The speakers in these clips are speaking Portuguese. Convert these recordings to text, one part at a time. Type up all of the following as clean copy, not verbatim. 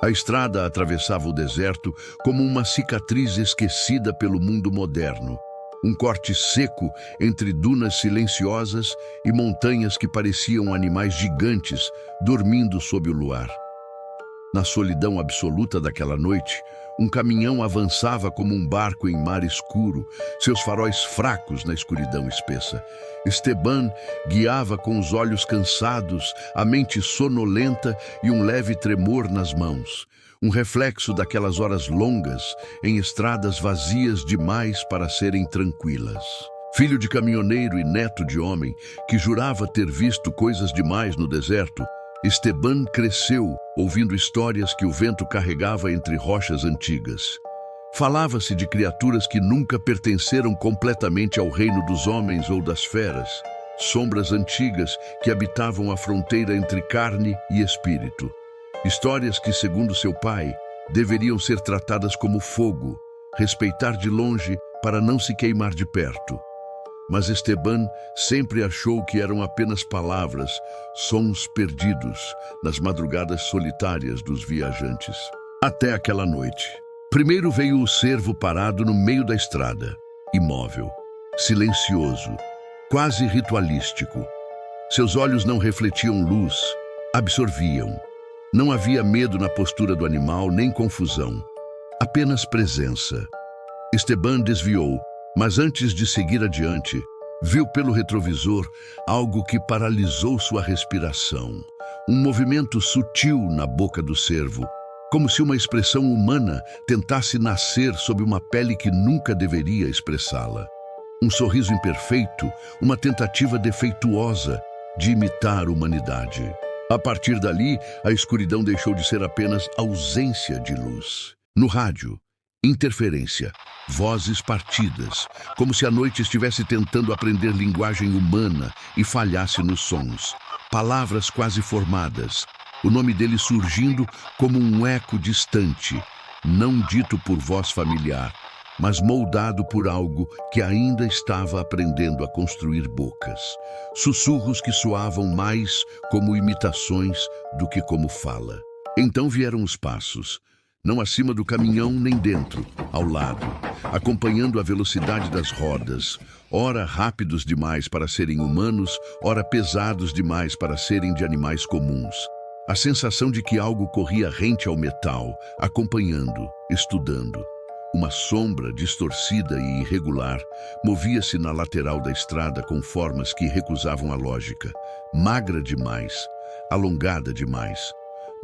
A estrada atravessava o deserto como uma cicatriz esquecida pelo mundo moderno. Um corte seco entre dunas silenciosas e montanhas que pareciam animais gigantes dormindo sob o luar. Na solidão absoluta daquela noite, um caminhão avançava como um barco em mar escuro, seus faróis fracos na escuridão espessa. Esteban guiava com os olhos cansados, a mente sonolenta e um leve tremor nas mãos. Um reflexo daquelas horas longas, em estradas vazias demais para serem tranquilas. Filho de caminhoneiro e neto de homem, que jurava ter visto coisas demais no deserto, Esteban cresceu ouvindo histórias que o vento carregava entre rochas antigas. Falava-se de criaturas que nunca pertenceram completamente ao reino dos homens ou das feras, sombras antigas que habitavam a fronteira entre carne e espírito. Histórias que, segundo seu pai, deveriam ser tratadas como fogo, respeitar de longe para não se queimar de perto. Mas Esteban sempre achou que eram apenas palavras, sons perdidos nas madrugadas solitárias dos viajantes. Até aquela noite. Primeiro veio o cervo parado no meio da estrada, imóvel, silencioso, quase ritualístico. Seus olhos não refletiam luz, absorviam. Não havia medo na postura do animal, nem confusão. Apenas presença. Esteban desviou, mas antes de seguir adiante, viu pelo retrovisor algo que paralisou sua respiração. Um movimento sutil na boca do cervo, como se uma expressão humana tentasse nascer sob uma pele que nunca deveria expressá-la. Um sorriso imperfeito, uma tentativa defeituosa de imitar a humanidade. A partir dali, a escuridão deixou de ser apenas ausência de luz. No rádio, interferência, vozes partidas, como se a noite estivesse tentando aprender linguagem humana e falhasse nos sons. Palavras quase formadas, o nome dele surgindo como um eco distante, não dito por voz familiar, mas moldado por algo que ainda estava aprendendo a construir bocas. Sussurros que soavam mais como imitações do que como fala. Então vieram os passos. Não acima do caminhão nem dentro, ao lado, acompanhando a velocidade das rodas, ora rápidos demais para serem humanos, ora pesados demais para serem de animais comuns. A sensação de que algo corria rente ao metal, acompanhando, estudando. Uma sombra distorcida e irregular movia-se na lateral da estrada com formas que recusavam a lógica, magra demais, alongada demais.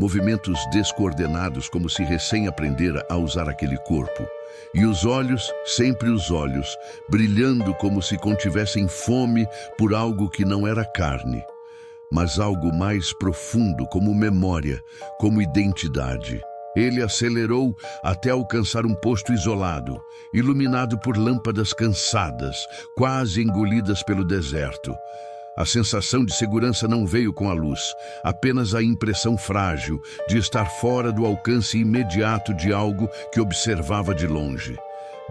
Movimentos descoordenados como se recém aprendera a usar aquele corpo. E os olhos, sempre os olhos, brilhando como se contivessem fome por algo que não era carne, mas algo mais profundo como memória, como identidade. Ele acelerou até alcançar um posto isolado, iluminado por lâmpadas cansadas, quase engolidas pelo deserto. A sensação de segurança não veio com a luz, apenas a impressão frágil de estar fora do alcance imediato de algo que observava de longe.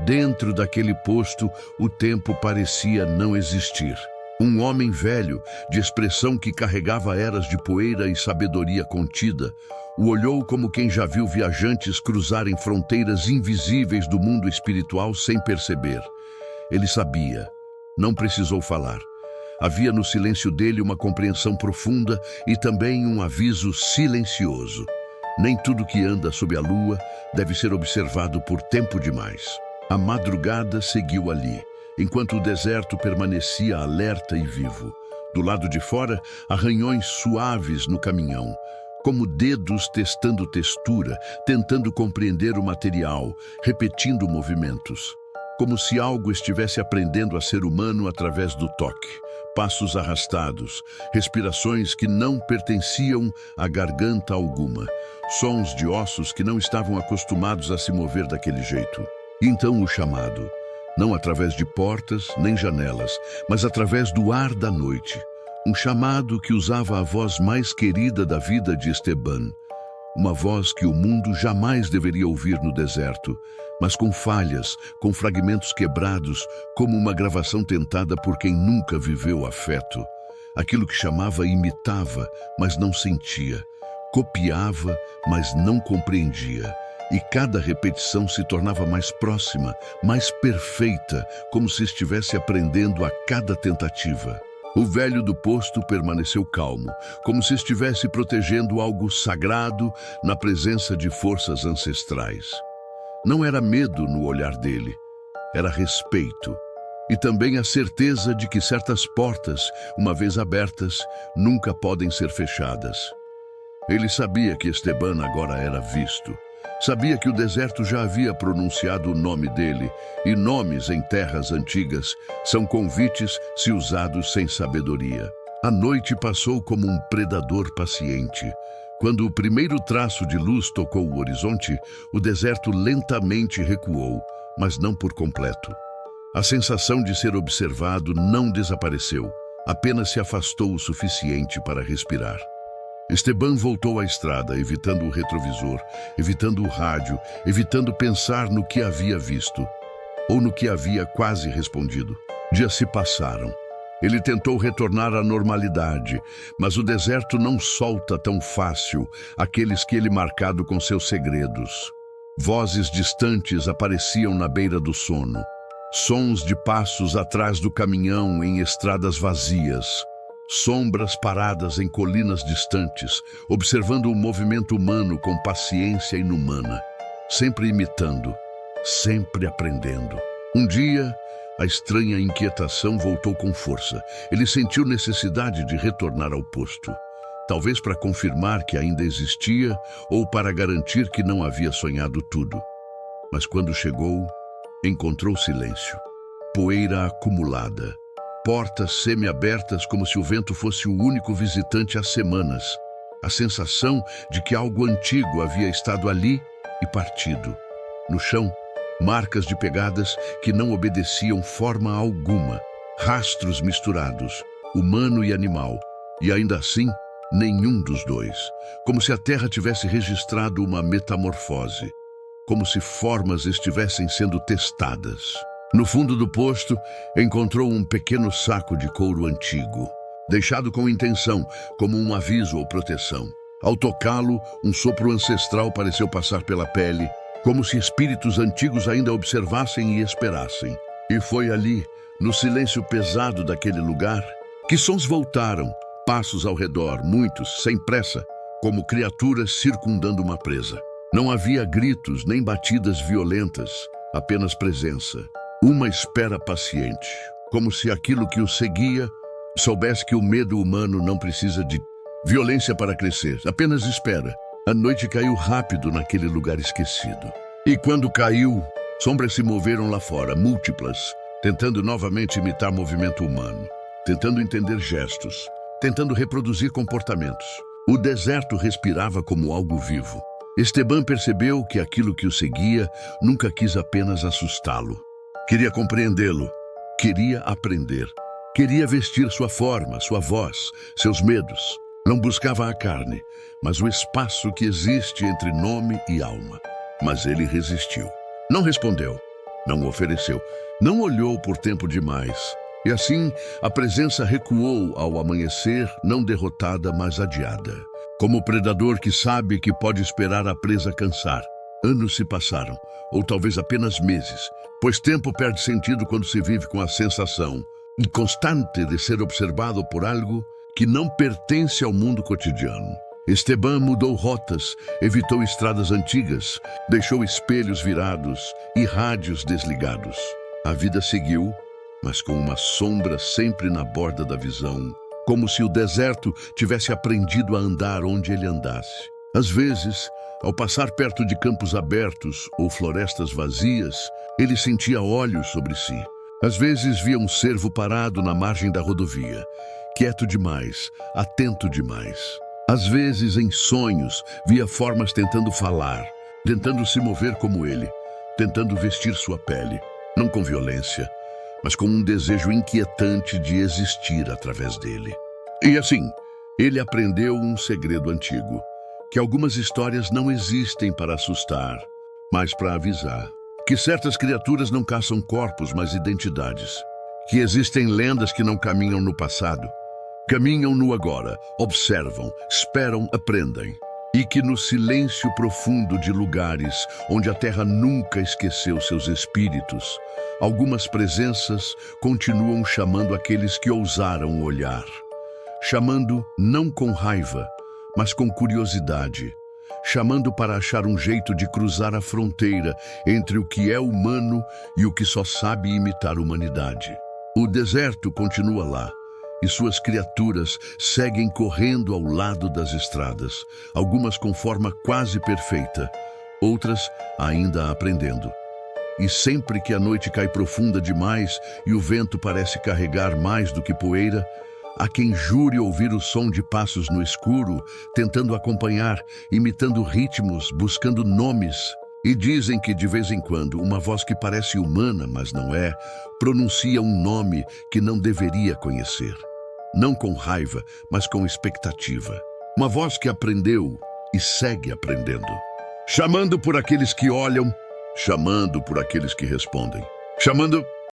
Dentro daquele posto, o tempo parecia não existir. Um homem velho, de expressão que carregava eras de poeira e sabedoria contida, o olhou como quem já viu viajantes cruzarem fronteiras invisíveis do mundo espiritual sem perceber. Ele sabia, não precisou falar. Havia no silêncio dele uma compreensão profunda e também um aviso silencioso. Nem tudo que anda sob a lua deve ser observado por tempo demais. A madrugada seguiu ali, enquanto o deserto permanecia alerta e vivo. Do lado de fora, arranhões suaves no caminhão, como dedos testando textura, tentando compreender o material, repetindo movimentos. Como se algo estivesse aprendendo a ser humano através do toque. Passos arrastados, respirações que não pertenciam a garganta alguma, sons de ossos que não estavam acostumados a se mover daquele jeito. Então o chamado, não através de portas nem janelas, mas através do ar da noite. Um chamado que usava a voz mais querida da vida de Esteban. Uma voz que o mundo jamais deveria ouvir no deserto, mas com falhas, com fragmentos quebrados, como uma gravação tentada por quem nunca viveu afeto. Aquilo que chamava imitava, mas não sentia, Copiava, mas não compreendia. E cada repetição se tornava mais próxima, mais perfeita, como se estivesse aprendendo a cada tentativa. O velho do posto permaneceu calmo, como se estivesse protegendo algo sagrado na presença de forças ancestrais. Não era medo no olhar dele, era respeito. E também a certeza de que certas portas, uma vez abertas, nunca podem ser fechadas. Ele sabia que Esteban agora era visto. Sabia que o deserto já havia pronunciado o nome dele, e nomes em terras antigas são convites se usados sem sabedoria. A noite passou como um predador paciente. Quando o primeiro traço de luz tocou o horizonte, o deserto lentamente recuou, mas não por completo. A sensação de ser observado não desapareceu, apenas se afastou o suficiente para respirar. Esteban voltou à estrada, evitando o retrovisor, evitando o rádio, evitando pensar no que havia visto, ou no que havia quase respondido. Dias se passaram. Ele tentou retornar à normalidade, mas o deserto não solta tão fácil aqueles que ele marcado com seus segredos. Vozes distantes apareciam na beira do sono. Sons de passos atrás do caminhão em estradas vazias. Sombras paradas em colinas distantes, observando o movimento humano com paciência inumana, sempre imitando, sempre aprendendo. Um dia, a estranha inquietação voltou com força. Ele sentiu necessidade de retornar ao posto, talvez para confirmar que ainda existia ou para garantir que não havia sonhado tudo. Mas quando chegou, encontrou silêncio, poeira acumulada, portas semi-abertas como se o vento fosse o único visitante há semanas. A sensação de que algo antigo havia estado ali e partido. No chão, marcas de pegadas que não obedeciam forma alguma. Rastros misturados, humano e animal. E ainda assim, nenhum dos dois. Como se a terra tivesse registrado uma metamorfose. Como se formas estivessem sendo testadas. No fundo do posto, encontrou um pequeno saco de couro antigo, deixado com intenção, como um aviso ou proteção. Ao tocá-lo, um sopro ancestral pareceu passar pela pele, como se espíritos antigos ainda observassem e esperassem. E foi ali, no silêncio pesado daquele lugar, que sons voltaram, passos ao redor, muitos, sem pressa, como criaturas circundando uma presa. Não havia gritos nem batidas violentas, apenas presença. Uma espera paciente, como se aquilo que o seguia soubesse que o medo humano não precisa de violência para crescer, apenas espera. A noite caiu rápido naquele lugar esquecido. E quando caiu, sombras se moveram lá fora, múltiplas, tentando novamente imitar movimento humano, tentando entender gestos, tentando reproduzir comportamentos. O deserto respirava como algo vivo. Esteban percebeu que aquilo que o seguia nunca quis apenas assustá-lo. Queria compreendê-lo, queria aprender, queria vestir sua forma, sua voz, seus medos. Não buscava a carne, mas o espaço que existe entre nome e alma. Mas ele resistiu. Não respondeu, não ofereceu, não olhou por tempo demais. E assim, a presença recuou ao amanhecer, não derrotada, mas adiada. Como o predador que sabe que pode esperar a presa cansar. Anos se passaram, ou talvez apenas meses, pois tempo perde sentido quando se vive com a sensação inconstante de ser observado por algo que não pertence ao mundo cotidiano. Esteban mudou rotas, evitou estradas antigas, deixou espelhos virados e rádios desligados. A vida seguiu, mas com uma sombra sempre na borda da visão, como se o deserto tivesse aprendido a andar onde ele andasse. Às vezes, ao passar perto de campos abertos ou florestas vazias, ele sentia olhos sobre si. Às vezes via um cervo parado na margem da rodovia, quieto demais, atento demais. Às vezes, em sonhos, via formas tentando falar, tentando se mover como ele, tentando vestir sua pele, não com violência, mas com um desejo inquietante de existir através dele. E assim, ele aprendeu um segredo antigo, que algumas histórias não existem para assustar, mas para avisar. Que certas criaturas não caçam corpos, mas identidades. Que existem lendas que não caminham no passado. Caminham no agora, observam, esperam, aprendem. e que no silêncio profundo de lugares onde a terra nunca esqueceu seus espíritos, algumas presenças continuam chamando aqueles que ousaram olhar. Chamando não com raiva, mas com curiosidade. Chamando para achar um jeito de cruzar a fronteira entre o que é humano e o que só sabe imitar humanidade. O deserto continua lá, e suas criaturas seguem correndo ao lado das estradas, algumas com forma quase perfeita, outras ainda aprendendo. E sempre que a noite cai profunda demais e o vento parece carregar mais do que poeira, há quem jure ouvir o som de passos no escuro, tentando acompanhar, imitando ritmos, buscando nomes. E dizem que de vez em quando uma voz que parece humana, mas não é, pronuncia um nome que não deveria conhecer. Não com raiva, mas com expectativa. Uma voz que aprendeu e segue aprendendo. Chamando por aqueles que olham, chamando por aqueles que respondem. Chamando